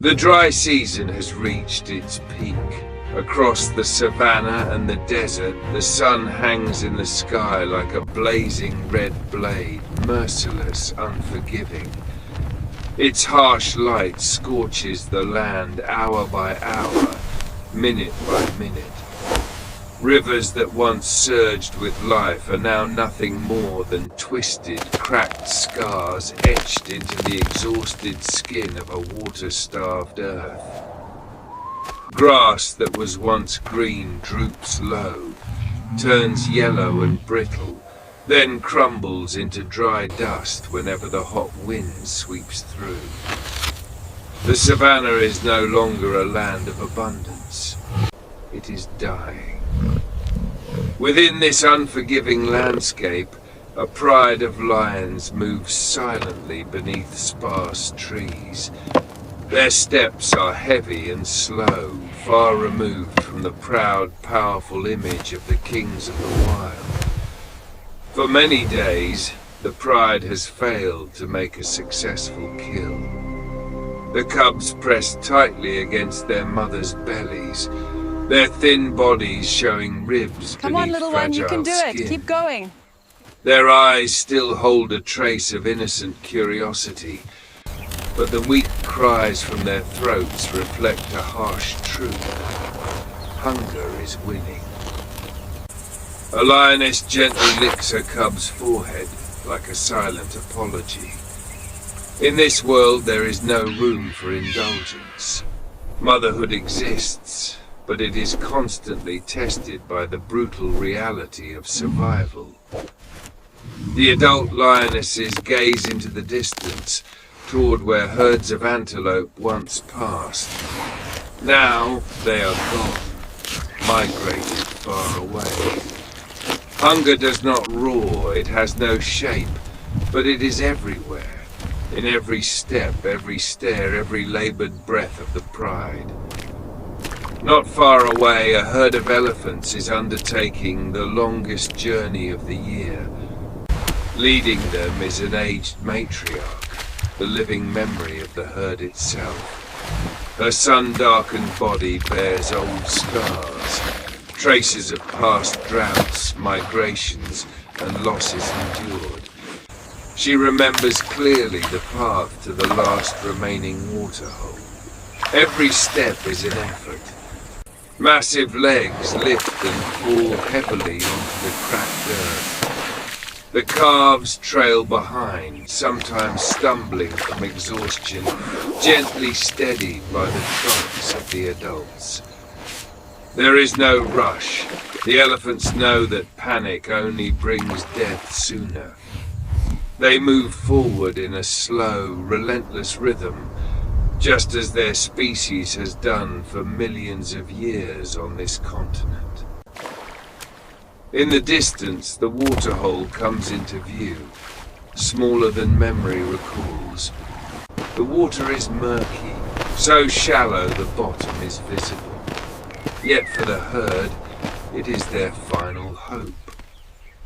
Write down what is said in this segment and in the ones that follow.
The dry season has reached its peak. Across the savanna and the desert, the sun hangs in the sky like a blazing red blade, merciless, unforgiving. Its harsh light scorches the land hour by hour, minute by minute. Rivers that once surged with life are now nothing more than twisted, cracked scars etched into the exhausted skin of a water-starved earth. Grass that was once green droops low, turns yellow and brittle, then crumbles into dry dust whenever the hot wind sweeps through. The savanna is no longer a land of abundance. It is dying. Within this unforgiving landscape, a pride of lions moves silently beneath sparse trees. Their steps are heavy and slow, far removed from the proud, powerful image of the kings of the wild. For many days, the pride has failed to make a successful kill. The cubs press tightly against their mothers' bellies, their thin bodies showing ribs Come on, beneath little one, you can do fragile it. skin. Keep going. Their eyes still hold a trace of innocent curiosity, but the weak cries from their throats reflect a harsh truth. Hunger is winning. A lioness gently licks her cub's forehead like a silent apology. In this world there is no room for indulgence. Motherhood exists, but it is constantly tested by the brutal reality of survival. The adult lionesses gaze into the distance, toward where herds of antelope once passed. Now they are gone, migrated far away. Hunger does not roar, it has no shape, but it is everywhere, in every step, every stare, every labored breath of the pride. Not far away, a herd of elephants is undertaking the longest journey of the year. Leading them is an aged matriarch, the living memory of the herd itself. Her sun-darkened body bears old scars, traces of past droughts, migrations, and losses endured. She remembers clearly the path to the last remaining waterhole. Every step is an effort. Massive legs lift and fall heavily onto the cracked earth. The calves trail behind, sometimes stumbling from exhaustion, gently steadied by the trunks of the adults. There is no rush. The elephants know that panic only brings death sooner. They move forward in a slow, relentless rhythm, just as their species has done for millions of years on this continent. In the distance, the waterhole comes into view, smaller than memory recalls. The water is murky, so shallow the bottom is visible. Yet for the herd, it is their final hope.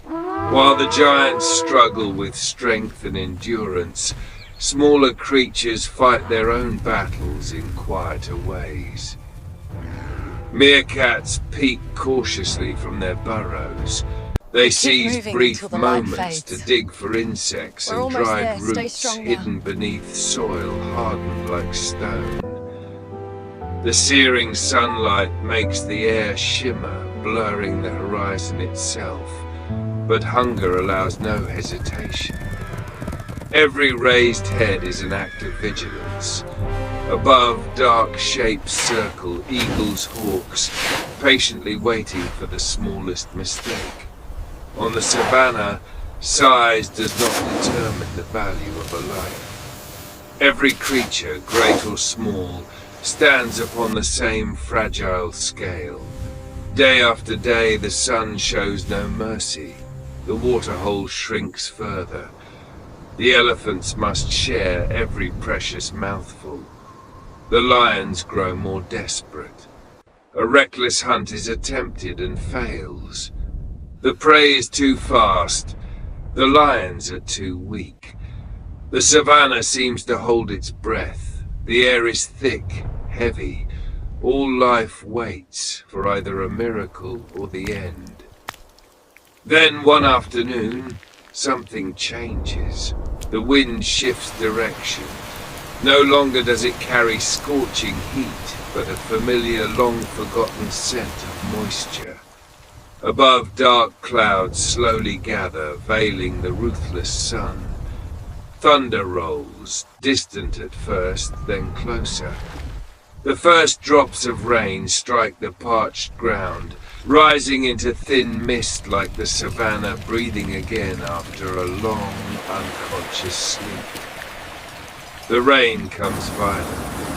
While the giants struggle with strength and endurance, smaller creatures fight their own battles in quieter ways. Meerkats peek cautiously from their burrows. They seize brief moments to dig for insects and dried roots hidden beneath soil hardened like stone. The searing sunlight makes the air shimmer, blurring the horizon itself, but hunger allows no hesitation. Every raised head is an act of vigilance. Above, dark shapes circle, eagles, hawks, patiently waiting for the smallest mistake. On the savanna, size does not determine the value of a life. Every creature, great or small, stands upon the same fragile scale. Day after day, the sun shows no mercy. The waterhole shrinks further. The elephants must share every precious mouthful. The lions grow more desperate. A reckless hunt is attempted and fails. The prey is too fast. The lions are too weak. The savanna seems to hold its breath, The air is thick, heavy. All life waits for either a miracle or the end. Then one afternoon, something changes. The wind shifts direction. No longer does it carry scorching heat, but a familiar, long-forgotten scent of moisture. Above, dark clouds slowly gather, veiling the ruthless sun. Thunder rolls, distant at first, then closer. The first drops of rain strike the parched ground, rising into thin mist like the Savanna breathing again after a long, unconscious sleep. The rain comes violently.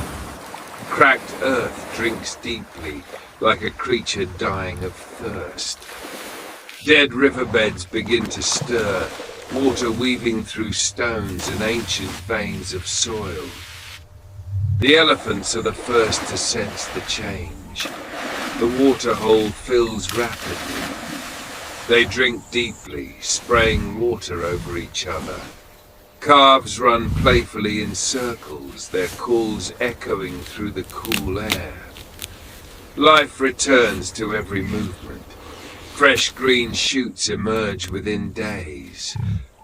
Cracked earth drinks deeply, like a creature dying of thirst. Dead riverbeds begin to stir, water weaving through stones and ancient veins of soil. The elephants are the first to sense the change. The waterhole fills rapidly. They drink deeply, spraying water over each other. Calves run playfully in circles, their calls echoing through the cool air. Life returns to every movement. Fresh green shoots emerge within days.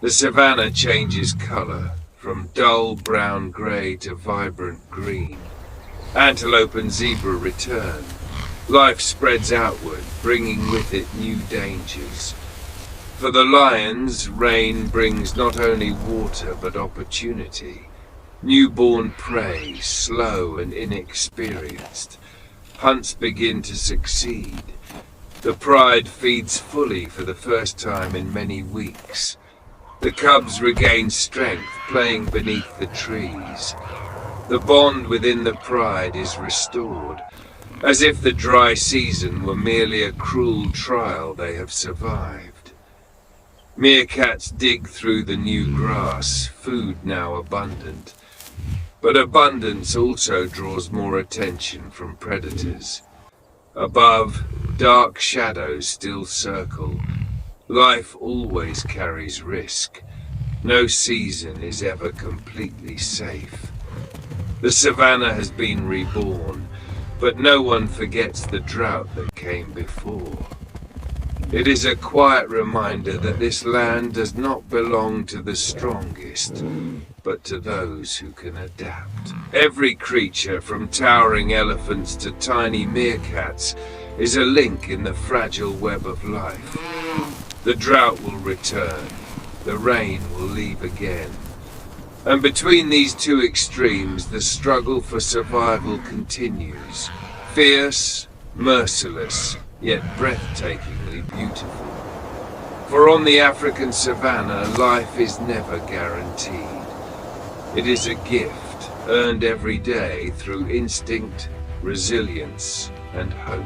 The savanna changes color, from dull brown-grey to vibrant green. Antelope and zebra return. Life spreads outward, bringing with it new dangers. For the lions, rain brings not only water but opportunity. Newborn prey, slow and inexperienced. Hunts begin to succeed. The pride feeds fully for the first time in many weeks. The cubs regain strength, playing beneath the trees. The bond within the pride is restored, as if the dry season were merely a cruel trial they have survived. Meerkats dig through the new grass, food now abundant. But abundance also draws more attention from predators. Above, dark shadows still circle. Life always carries risk. No season is ever completely safe. The savanna has been reborn, but no one forgets the drought that came before. It is a quiet reminder that this land does not belong to the strongest, but to those who can adapt. Every creature, from towering elephants to tiny meerkats, is a link in the fragile web of life. The drought will return, the rain will leave again. And between these two extremes, the struggle for survival continues. Fierce, merciless, yet breathtakingly beautiful. For on the African savanna, life is never guaranteed. It is a gift, earned every day through instinct, resilience, and hope.